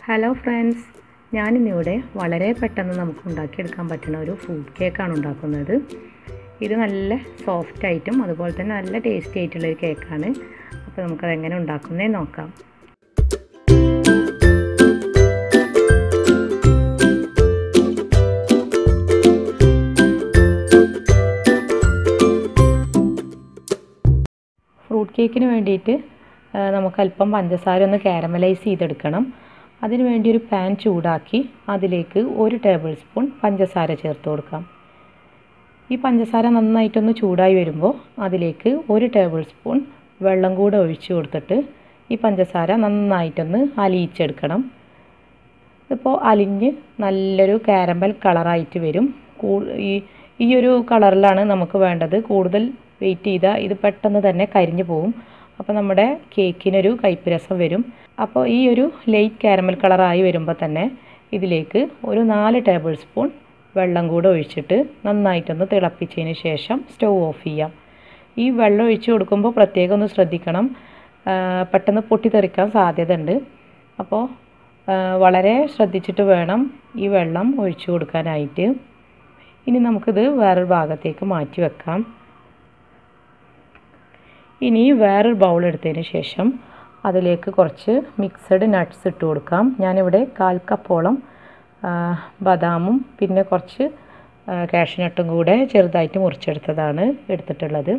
Hello friends, ഞാനിന്നിവിടെ വളരെ പെട്ടെന്ന് നമുക്ക് ഉണ്ടാക്കിയെടുക്കാൻ പറ്റുന്ന ഒരു ഫ്രൂട്ട് കേക്കാണ് ഉണ്ടാക്കുന്നത്. ഇത് നല്ല സോഫ്റ്റായിട്ടും അതുപോലെ തന്നെ നല്ല ടേസ്റ്റി ആയിട്ടുള്ളൊരു കേക്കാണ്. അപ്പോൾ നമുക്കതെങ്ങനെ ഉണ്ടാക്കുന്നതെന്ന് നോക്കാം. ഫ്രൂട്ട് കേക്കിന് വേണ്ടിയിട്ട് നമുക്ക് അല്പം പഞ്ചസാര ഒന്ന് കാരമലൈസ് ചെയ്തെടുക്കണം. അതിനു വേണ്ടി ഒരു പാൻ ചൂടാക്കി അതിലേക്ക് 1 ടേബിൾ സ്പൂൺ പഞ്ചസാര ചേർത്ത് കൊടുക്കാം. ഈ പഞ്ചസാര നന്നായിട്ടൊന്ന് ചൂടായി വരുമ്പോൾ അതിലേക്ക് 1 ടേബിൾ സ്പൂൺ വെള്ളം കൂടെ ഒഴിച്ചു കൊടുത്തിട്ട് ഈ പഞ്ചസാര നന്നായിട്ടൊന്ന് അലിയിച്ചെടുക്കണം. ഇതിപ്പോൾ അലിഞ്ഞ് നല്ലൊരു കാരമൽ കളറായിട്ട് വരും. ഈ ഒരു കളറിലാണ് നമുക്ക് വേണ്ടത്. കൂടുതൽ വെയിറ്റ് ചെയ്താൽ ഇത് പെട്ടെന്ന് തന്നെ കരിഞ്ഞു പോകും. അപ്പോൾ നമ്മുടെ കേക്കിനൊരു കയ്പ്പ് രസം വരും. അപ്പോൾ ഈ ഒരു ലൈറ്റ് കാരമൽ കളറായി വരുമ്പോൾ തന്നെ ഇതിലേക്ക് ഒരു 4 ടേബിൾ സ്പൂൺ വെള്ളം കൂടെ ഒഴിച്ചിട്ട് നന്നായിട്ടൊന്ന് തിളപ്പിച്ചതിന് ശേഷം സ്റ്റൗ ഓഫ് ചെയ്യാം. ഈ വെള്ളം ഒഴിച്ച് കൊടുക്കുമ്പോൾ പ്രത്യേകം ഒന്ന് ശ്രദ്ധിക്കണം, പെട്ടെന്ന് പൊട്ടിത്തെറിക്കാൻ സാധ്യതയുണ്ട്. അപ്പോൾ വളരെ ശ്രദ്ധിച്ചിട്ട് വേണം ഈ വെള്ളം ഒഴിച്ചു കൊടുക്കാനായിട്ട്. ഇനി നമുക്കിത് വേറൊരു ഭാഗത്തേക്ക് മാറ്റി വെക്കാം. ഇനി വേറൊരു ബൗൾ എടുത്തതിന് ശേഷം അതിലേക്ക് കുറച്ച് മിക്സഡ് നട്ട്സ് ഇട്ട് കൊടുക്കാം. ഞാനിവിടെ 1/4 കപ്പോളം ബദാമും പിന്നെ കുറച്ച് കാഷ്യൂനട്ടും കൂടെ ചെറുതായിട്ട് മുറിച്ചെടുത്തതാണ് എടുത്തിട്ടുള്ളത്.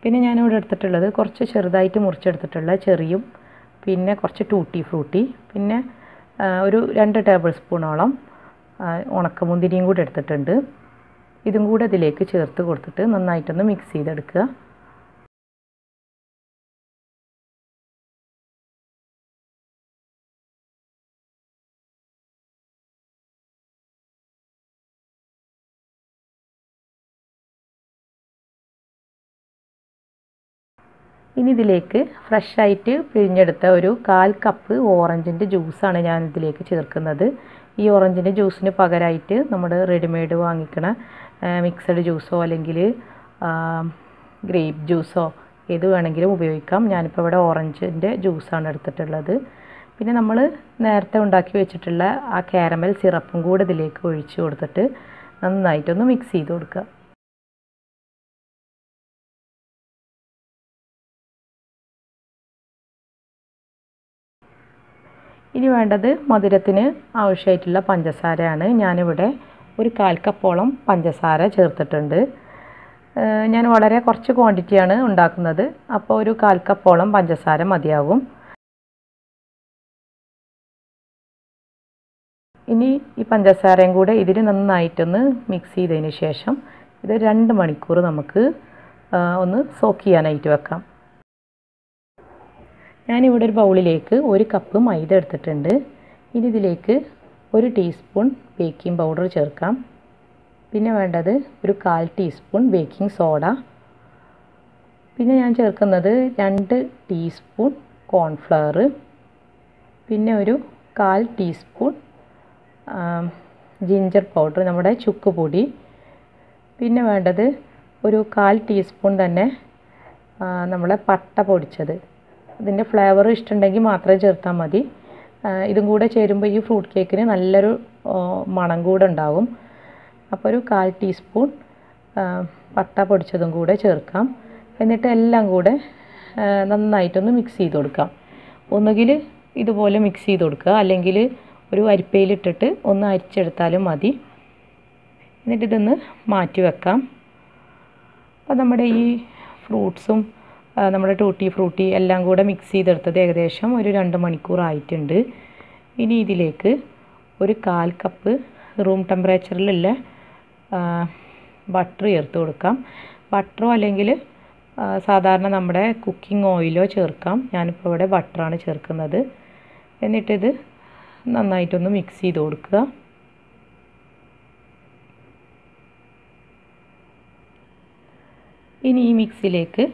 പിന്നെ ഞാനിവിടെ എടുത്തിട്ടുള്ളത് കുറച്ച് ചെറുതായിട്ട് മുറിച്ചെടുത്തിട്ടുള്ള ചെറിയും പിന്നെ കുറച്ച് ടൂട്ടി ഫ്രൂട്ടി പിന്നെ ഒരു 2 ടേബിൾ സ്പൂണോളം ഉണക്കമുന്തിരിയും കൂടെ എടുത്തിട്ടുണ്ട്. ഇതും കൂടെ ഇതിലേക്ക് ചേർത്ത് കൊടുത്തിട്ട് നന്നായിട്ടൊന്ന് മിക്സ് ചെയ്തെടുക്കുക. ഇനി ഇതിലേക്ക് ഫ്രഷായിട്ട് പിഴിഞ്ഞെടുത്ത ഒരു 1/4 കപ്പ് ഓറഞ്ചിൻ്റെ ജ്യൂസാണ് ഞാൻ ഇതിലേക്ക് ചേർക്കുന്നത്. ഈ ഓറഞ്ചിൻ്റെ ജ്യൂസിന് പകരമായിട്ട് നമ്മുടെ റെഡിമെയ്ഡ് വാങ്ങിക്കണ മിക്സഡ് ജ്യൂസോ അല്ലെങ്കിൽ ഗ്രേപ്പ് ജ്യൂസോ ഏത് വേണമെങ്കിലും ഉപയോഗിക്കാം. ഞാനിപ്പോൾ ഇവിടെ ഓറഞ്ചിൻ്റെ ജ്യൂസാണ് എടുത്തിട്ടുള്ളത്. പിന്നെ നമ്മൾ നേരത്തെ ഉണ്ടാക്കി വെച്ചിട്ടുള്ള ആ കാരമൽ സിറപ്പും കൂടെ ഇതിലേക്ക് ഒഴിച്ച് കൊടുത്തിട്ട് നന്നായിട്ടൊന്ന് മിക്സ് ചെയ്ത് കൊടുക്കുക. ഇനി വേണ്ടത് മധുരത്തിന് ആവശ്യമായിട്ടുള്ള പഞ്ചസാരയാണ്. ഞാനിവിടെ ഒരു 1/4 കപ്പോളം പഞ്ചസാര ചേർത്തിട്ടുണ്ട്. ഞാൻ വളരെ കുറച്ച് ക്വാണ്ടിറ്റിയാണ് ഉണ്ടാക്കുന്നത്. അപ്പോൾ ഒരു 1/4 കപ്പോളം പഞ്ചസാര മതിയാകും. ഇനി ഈ പഞ്ചസാരയും കൂടെ ഇതിൽ നന്നായിട്ടൊന്ന് മിക്സ് ചെയ്തതിന് ശേഷം ഇത് 2 മണിക്കൂർ നമുക്ക് ഒന്ന് സോക്ക് ചെയ്യാനായിട്ട് വെക്കാം. ഞാനിവിടെ ഒരു ബൗളിലേക്ക് 1 കപ്പ് മൈദ എടുത്തിട്ടുണ്ട്. ഇനി ഇതിലേക്ക് 1 ടീസ്പൂൺ ബേക്കിംഗ് പൗഡർ ചേർക്കാം. പിന്നെ വേണ്ടത് ഒരു 1/4 ടീസ്പൂൺ ബേക്കിംഗ് സോഡ. പിന്നെ ഞാൻ ചേർക്കുന്നത് 2 ടീസ്പൂൺ കോൺഫ്ലവർ. പിന്നെ ഒരു 1/4 ടീസ്പൂൺ ജിഞ്ചർ പൗഡർ, നമ്മുടെ ചുക്ക് പൊടി. പിന്നെ വേണ്ടത് ഒരു 1/4 ടീസ്പൂൺ തന്നെ നമ്മളെ പട്ട പൊടിച്ചത്. ഇതിൻ്റെ ഫ്ലേവർ ഇഷ്ടമുണ്ടെങ്കിൽ മാത്രമേ ചേർത്താൽ മതി. ഇതും കൂടെ ചേരുമ്പോൾ ഈ ഫ്രൂട്ട് കേക്കിന് നല്ലൊരു മണം കൂടെ ഉണ്ടാകും. അപ്പോൾ ഒരു 1/4 ടീസ്പൂൺ പട്ട പൊടിച്ചതും കൂടെ ചേർക്കാം. എന്നിട്ട് എല്ലാം കൂടെ നന്നായിട്ടൊന്ന് മിക്സ് ചെയ്ത് കൊടുക്കാം. ഒന്നുകിൽ ഇതുപോലെ മിക്സ് ചെയ്ത് കൊടുക്കുക, അല്ലെങ്കിൽ ഒരു അരിപ്പയിലിട്ടിട്ട് ഒന്ന് അരിച്ചെടുത്താലും മതി. എന്നിട്ട് ഇതൊന്ന് മാറ്റി വെക്കാം. അപ്പോൾ നമ്മുടെ ഈ ഫ്രൂട്ട്സും നമ്മുടെ ടൂട്ടി ഫ്രൂട്ടി എല്ലാം കൂടെ മിക്സ് ചെയ്തെടുത്തത് ഏകദേശം ഒരു 2 മണിക്കൂർ ആയിട്ടുണ്ട്. ഇനി ഇതിലേക്ക് ഒരു 1/4 കപ്പ് റൂം ടെമ്പറേച്ചറിലുള്ള ബട്ടർ ചേർത്ത് കൊടുക്കാം. ബട്ടറോ അല്ലെങ്കിൽ സാധാരണ നമ്മുടെ കുക്കിംഗ് ഓയിലോ ചേർക്കാം. ഞാനിപ്പോൾ ഇവിടെ ബട്ടറാണ് ചേർക്കുന്നത്. എന്നിട്ടിത് നന്നായിട്ടൊന്ന് മിക്സ് ചെയ്ത് കൊടുക്കുക. ഇനി ഈ മിക്സിലേക്ക്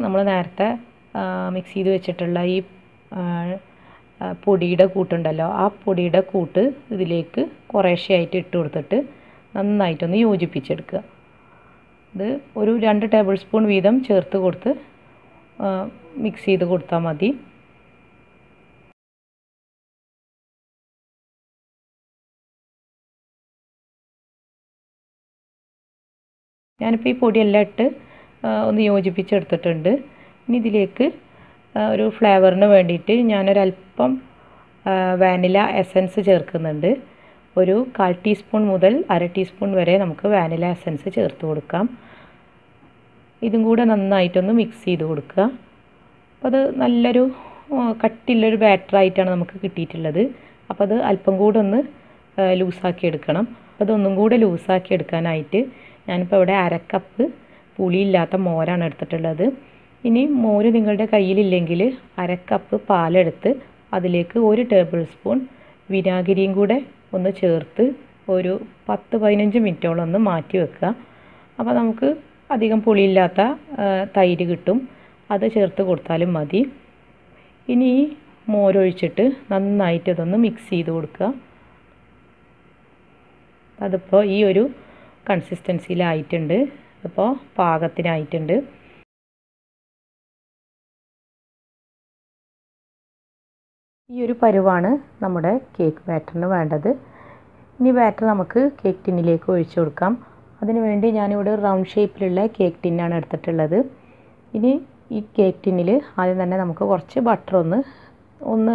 നമ്മൾ നേരത്തെ മിക്സ് ചെയ്ത് വെച്ചിട്ടുള്ള ഈ പൊടിയുടെ കൂട്ടുണ്ടല്ലോ, ആ പൊടിയുടെ കൂട്ട് ഇതിലേക്ക് കുറേശ്ശെയായിട്ട് ഇട്ട് കൊടുത്തിട്ട് നന്നായിട്ടൊന്ന് യോജിപ്പിച്ചെടുക്കുക. ഇത് ഒരു 2 ടേബിൾ സ്പൂൺ വീതം ചേർത്ത് കൊടുത്ത് മിക്സ് ചെയ്ത് കൊടുത്താൽ മതി. ഞാനിപ്പോൾ ഈ പൊടിയെല്ലാം ഇട്ട് ഒന്ന് യോജിപ്പിച്ചെടുത്തിട്ടുണ്ട്. ഇനി ഇതിലേക്ക് ഒരു ഫ്ലേവറിന് വേണ്ടിയിട്ട് ഞാനൊരല്പം വാനില എസൻസ് ചേർക്കുന്നുണ്ട്. ഒരു 1/4 ടീസ്പൂൺ മുതൽ 1/2 ടീസ്പൂൺ വരെ നമുക്ക് വാനില എസൻസ് ചേർത്ത് കൊടുക്കാം. ഇതും കൂടെ നന്നായിട്ടൊന്ന് മിക്സ് ചെയ്ത് കൊടുക്കുക. അപ്പോൾ അത് നല്ലൊരു കട്ടിയുള്ളൊരു ബാറ്ററായിട്ടാണ് നമുക്ക് കിട്ടിയിട്ടുള്ളത്. അപ്പോൾ അത് അല്പം കൂടെ ഒന്ന് ലൂസാക്കി എടുക്കണം. അപ്പോൾ അതൊന്നും കൂടെ ലൂസാക്കി എടുക്കാനായിട്ട് ഞാനിപ്പോൾ ഇവിടെ 1/2 കപ്പ് പുളിയില്ലാത്ത മോരാണ് എടുത്തിട്ടുള്ളത്. ഇനി മോര് നിങ്ങളുടെ കയ്യിലില്ലെങ്കിൽ 1/2 കപ്പ് പാലെടുത്ത് അതിലേക്ക് 1 ടേബിൾ സ്പൂൺ വിനാഗിരിയും കൂടെ ഒന്ന് ചേർത്ത് ഒരു 10-15 മിനിറ്റോളം ഒന്ന് മാറ്റി വെക്കുക. അപ്പോൾ നമുക്ക് അധികം പുളിയില്ലാത്ത തൈര് കിട്ടും. അത് ചേർത്ത് കൊടുത്താലും മതി. ഇനി ഈ മോരൊഴിച്ചിട്ട് നന്നായിട്ട് ഇതൊന്ന് മിക്സ് ചെയ്ത് കൊടുക്കുക. അതിപ്പോൾ ഈ ഒരു കൺസിസ്റ്റൻസിയിലായിട്ടുണ്ട്. അപ്പോൾ പാകത്തിനായിട്ടുണ്ട്. ഈ ഒരു പരുവാണ് നമ്മുടെ കേക്ക് ബാറ്ററിന് വേണ്ടത്. ഇനി ബാറ്റർ നമുക്ക് കേക്ക് ടിന്നിലേക്ക് ഒഴിച്ചു കൊടുക്കാം. അതിനുവേണ്ടി ഞാനിവിടെ റൗണ്ട് ഷേപ്പിലുള്ള കേക്ക് ടിന്നാണ് എടുത്തിട്ടുള്ളത്. ഇനി ഈ കേക്ക് ടിന്നിൽ ആദ്യം തന്നെ നമുക്ക് കുറച്ച് ബട്ടർ ഒന്ന്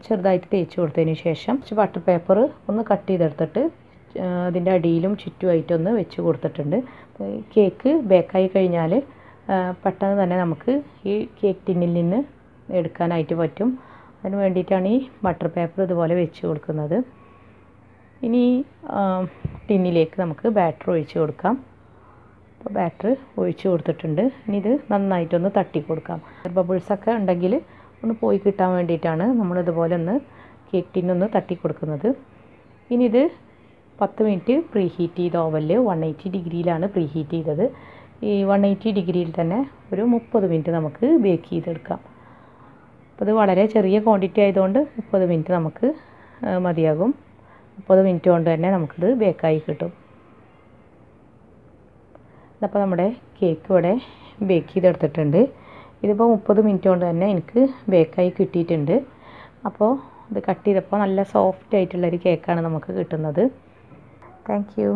ചെറുതായിട്ട് തേച്ച് കൊടുത്തതിന് ശേഷം കുറച്ച് ബട്ടർ പേപ്പർ ഒന്ന് കട്ട് ചെയ്തെടുത്തിട്ട് അതിൻ്റെ അടിയിലും ചുറ്റുമായിട്ടൊന്ന് വെച്ച് കൊടുത്തിട്ടുണ്ട്. കേക്ക് ബേക്കായി കഴിഞ്ഞാൽ പെട്ടെന്ന് തന്നെ നമുക്ക് ഈ കേക്ക് ടിന്നിൽ നിന്ന് എടുക്കാനായിട്ട് പറ്റും. അതിന് വേണ്ടിയിട്ടാണ് ഈ ബട്ടർ പേപ്പർ ഇതുപോലെ വെച്ച് കൊടുക്കുന്നത്. ഇനി ടിന്നിലേക്ക് നമുക്ക് ബാറ്റർ ഒഴിച്ച് കൊടുക്കാം. അപ്പോൾ ബാറ്റർ ഒഴിച്ച് കൊടുത്തിട്ടുണ്ട്. ഇനി ഇത് നന്നായിട്ടൊന്ന് തട്ടി കൊടുക്കാം. ബബിൾസൊക്കെ ഉണ്ടെങ്കിൽ ഒന്ന് പോയി കിട്ടാൻ വേണ്ടിയിട്ടാണ് നമ്മളിതുപോലെ ഒന്ന് കേക്ക് ടിന്നൊന്ന് തട്ടി കൊടുക്കുന്നത്. ഇനി ഇത് 10 മിനിറ്റ് പ്രീ ഹീറ്റ് ചെയ്ത ഓവനിൽ 180 ഡിഗ്രിയിലാണ് പ്രീ ഹീറ്റ് ചെയ്തത്. ഈ 180 ഡിഗ്രിയിൽ തന്നെ ഒരു 30 മിനിറ്റ് നമുക്ക് ബേക്ക് ചെയ്തെടുക്കാം. അപ്പോൾ ഇത് വളരെ ചെറിയ ക്വാണ്ടിറ്റി ആയതുകൊണ്ട് 30 മിനിറ്റ് നമുക്ക് മതിയാകും. 30 മിനിറ്റ് കൊണ്ട് തന്നെ നമുക്കിത് ബേക്കായി കിട്ടും. അപ്പോൾ നമ്മുടെ കേക്ക് ഇവിടെ ബേക്ക് ചെയ്തെടുത്തിട്ടുണ്ട്. ഇതിപ്പോൾ 30 മിനിറ്റ് കൊണ്ട് തന്നെ എനിക്ക് ബേക്കായി കിട്ടിയിട്ടുണ്ട്. അപ്പോൾ ഇത് കട്ട് ചെയ്തപ്പോൾ നല്ല സോഫ്റ്റ് ആയിട്ടുള്ളൊരു കേക്കാണ് നമുക്ക് കിട്ടുന്നത്. Thank you.